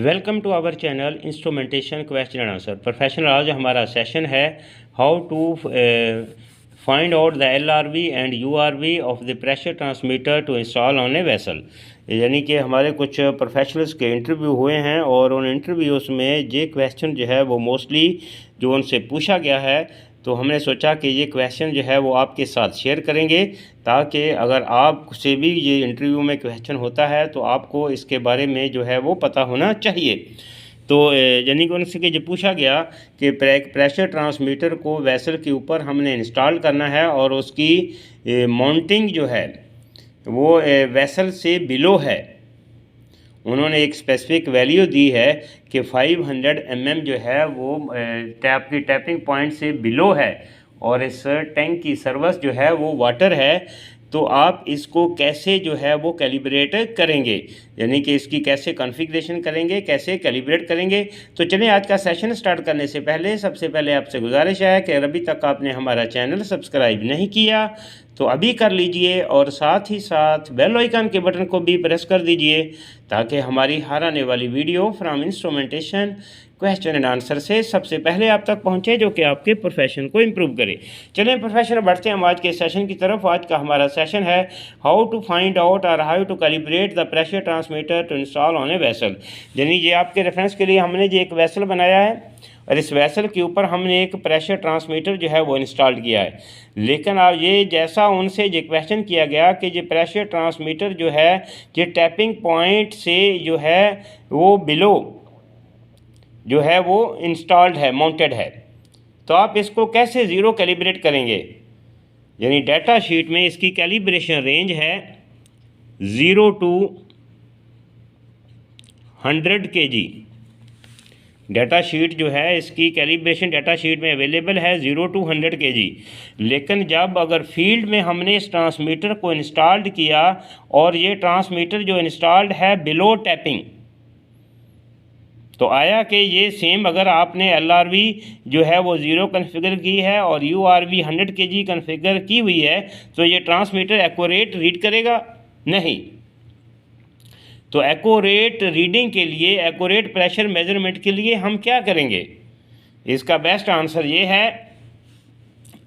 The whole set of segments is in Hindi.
Welcome to our channel instrumentation question and answer. Professional आज हमारा सेशन है how to find out the LRV and URV of the pressure transmitter to install on a vessel. यानी कि हमारे कुछ प्रोफेशनल्स के इंटरव्यू हुए हैं और उन इंटरव्यूज़ में ये क्वेश्चन जो है वो मोस्टली जो उनसे पूछा गया है, तो हमने सोचा कि ये क्वेश्चन जो है वो आपके साथ शेयर करेंगे ताकि अगर आपसे भी ये इंटरव्यू में क्वेश्चन होता है तो आपको इसके बारे में जो है वो पता होना चाहिए। तो यानी कि उनसे जो पूछा गया कि प्रेशर ट्रांसमीटर को वेसल के ऊपर हमने इंस्टॉल करना है और उसकी माउंटिंग जो है वो वेसल से बिलो है। उन्होंने एक स्पेसिफिक वैल्यू दी है कि 500 mm जो है वो टैपिंग पॉइंट से बिलो है और इस टैंक की सर्विस जो है वो वाटर है। तो आप इसको कैसे जो है वो कैलिब्रेट करेंगे, यानी कि इसकी कैसे कॉन्फ़िगरेशन करेंगे, कैसे कैलिब्रेट करेंगे। तो चलिए आज का सेशन स्टार्ट करने से पहले सबसे पहले आपसे गुजारिश है कि अभी तक आपने हमारा चैनल सब्सक्राइब नहीं किया तो अभी कर लीजिए और साथ ही साथ बेल आइकन के बटन को भी प्रेस कर दीजिए ताकि हमारी हर आने वाली video from instrumentation question and answer से सबसे पहले आप तक पहुंचे, जो कि आपके प्रोफेशन को इम्प्रूव करे। चलिए प्रोफेशन बढ़ते हैं हम आज के सेशन की तरफ। आज का हमारा सेशन है हाउ टू फाइंड आउट और how to calibrate the pressure transmitter to install on a vessel. यानी ये आपके रेफरेंस के लिए हमने जो एक वेसल बनाया है और इस वेसल के ऊपर हमने एक प्रेशर ट्रांसमीटर जो है वो इंस्टॉल किया है। लेकिन अब ये जैसा उनसे ये क्वेश्चन किया गया कि ये प्रेशर ट्रांसमीटर जो है ये टैपिंग पॉइंट से जो है वो बिलो जो है वो इंस्टॉल्ड है, माउंटेड है, तो आप इसको कैसे ज़ीरो कैलिब्रेट करेंगे। यानी डाटा शीट में इसकी कैलिब्रेशन रेंज है 0 to 100 kg। डाटा शीट जो है इसकी कैलिब्रेशन डाटा शीट में अवेलेबल है 0 to 100 kg। लेकिन जब अगर फील्ड में हमने इस ट्रांसमीटर को इंस्टॉल्ड किया और ये ट्रांसमीटर जो इंस्टॉल्ड है बिलो टैपिंग, तो आया कि ये सेम अगर आपने LRV जो है वो 0 कन्फिगर की है और URV 100 kg कन्फिगर की हुई है, तो ये ट्रांसमीटर एक्यूरेट रीड करेगा नहीं। तो एक्यूरेट रीडिंग के लिए, एक्यूरेट प्रेशर मेजरमेंट के लिए हम क्या करेंगे, इसका बेस्ट आंसर ये है,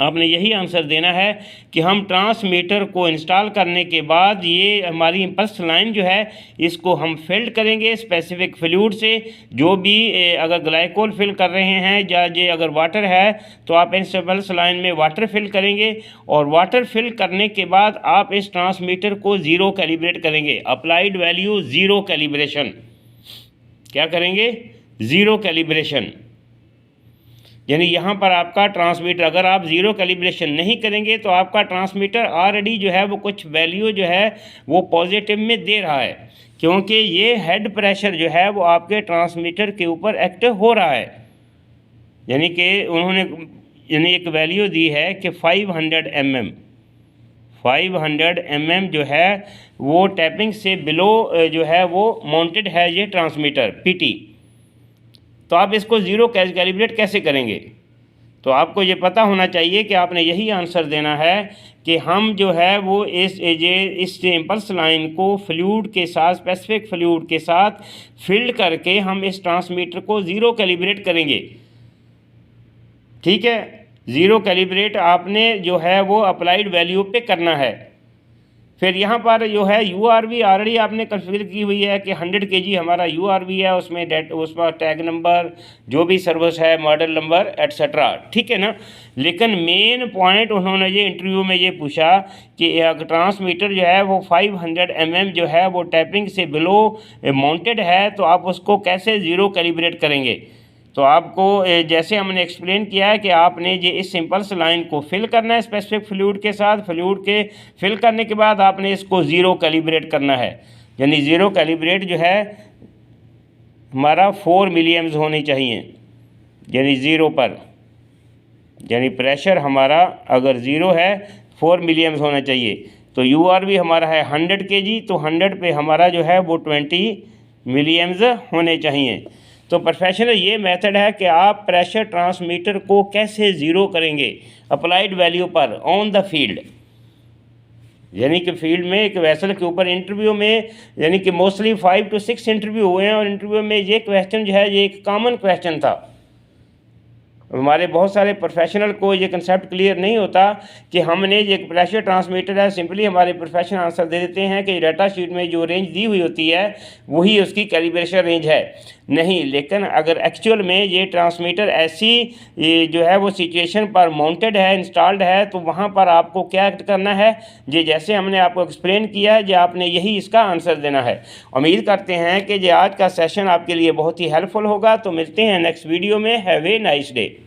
आपने यही आंसर देना है कि हम ट्रांसमीटर को इंस्टॉल करने के बाद ये हमारी इम्पल्स लाइन जो है इसको हम फिल करेंगे स्पेसिफिक फ्लूइड से। जो भी अगर ग्लाइकोल फिल कर रहे हैं या ये अगर वाटर है तो आप इस इम्पल्स लाइन में वाटर फिल करेंगे और वाटर फिल करने के बाद आप इस ट्रांसमीटर को ज़ीरो कैलिब्रेट करेंगे। अप्लाइड वैल्यू ज़ीरो कैलिब्रेशन, क्या करेंगे, ज़ीरो कैलिब्रेशन। यानी यहाँ पर आपका ट्रांसमीटर अगर आप ज़ीरो कैलिब्रेशन नहीं करेंगे तो आपका ट्रांसमीटर ऑलरेडी जो है वो कुछ वैल्यू जो है वो पॉजिटिव में दे रहा है, क्योंकि ये हेड प्रेशर जो है वो आपके ट्रांसमीटर के ऊपर एक्ट हो रहा है। यानी कि उन्होंने एक वैल्यू दी है कि 500 mm जो है वो टैपिंग से बिलो जो है वो माउंटेड है ये ट्रांसमीटर PT। तो आप इसको ज़ीरो कैलिब्रेट कैसे करेंगे, तो आपको ये पता होना चाहिए कि आपने यही आंसर देना है कि हम जो है वो इस इम्पल्स लाइन को फ्लूइड के साथ, स्पेसिफिक फ्लूइड के साथ फिल करके हम इस ट्रांसमीटर को ज़ीरो कैलिब्रेट करेंगे। ठीक है, ज़ीरो कैलिब्रेट आपने जो है वो अप्लाइड वैल्यू पे करना है। फिर यहाँ पर जो है URV ऑलरेडी आपने कन्फिगर की हुई है कि 100 kg हमारा URV है, उसमें टैग नंबर, जो भी सर्विस है, मॉडल नंबर एट्सेट्रा, ठीक है ना। लेकिन मेन पॉइंट उन्होंने ये इंटरव्यू में ये पूछा कि ट्रांसमीटर जो है वो 500 mm जो है वो टैपिंग से बिलो माउंटेड है, तो आप उसको कैसे ज़ीरो कैलिब्रेट करेंगे। तो आपको जैसे हमने एक्सप्लेन किया है कि आपने ये इस इम्पल्स लाइन को फिल करना है स्पेसिफिक फ्लूइड के साथ, फ्लूइड के फिल करने के बाद आपने इसको ज़ीरो कैलिब्रेट करना है। यानी ज़ीरो कैलिब्रेट जो है हमारा 4 मिलीएम्स होनी चाहिए, यानी ज़ीरो पर, यानी प्रेशर हमारा अगर ज़ीरो है 4 मिलीएम्स होना चाहिए। तो URV हमारा है 100 kg, तो 100 पे हमारा जो है वो 20 मिलीएम्स होने चाहिए। तो प्रोफेशनल ये मेथड है कि आप प्रेशर ट्रांसमीटर को कैसे ज़ीरो करेंगे अप्लाइड वैल्यू पर ऑन द फील्ड। यानी कि फील्ड में एक वेसल के ऊपर इंटरव्यू में यानी कि मोस्टली 5 to 6 इंटरव्यू हुए हैं और इंटरव्यू में ये क्वेश्चन जो है ये एक कॉमन क्वेश्चन था। हमारे बहुत सारे प्रोफेशनल को ये कंसेप्ट क्लियर नहीं होता कि हमने ये प्रेशर ट्रांसमीटर है, सिंपली हमारे प्रोफेशनल आंसर दे देते हैं कि डाटा शीट में जो रेंज दी हुई होती है वही उसकी कैलिब्रेशन रेंज है। नहीं, लेकिन अगर एक्चुअल में ये ट्रांसमीटर ऐसी ये जो है वो सिचुएशन पर माउंटेड है, इंस्टॉल्ड है, तो वहाँ पर आपको क्या एक्ट करना है, ये जैसे हमने आपको एक्सप्लेन किया है, जो आपने यही इसका आंसर देना है। उम्मीद करते हैं कि ये आज का सेशन आपके लिए बहुत ही हेल्पफुल होगा। तो मिलते हैं नेक्स्ट वीडियो में। Have a nice day.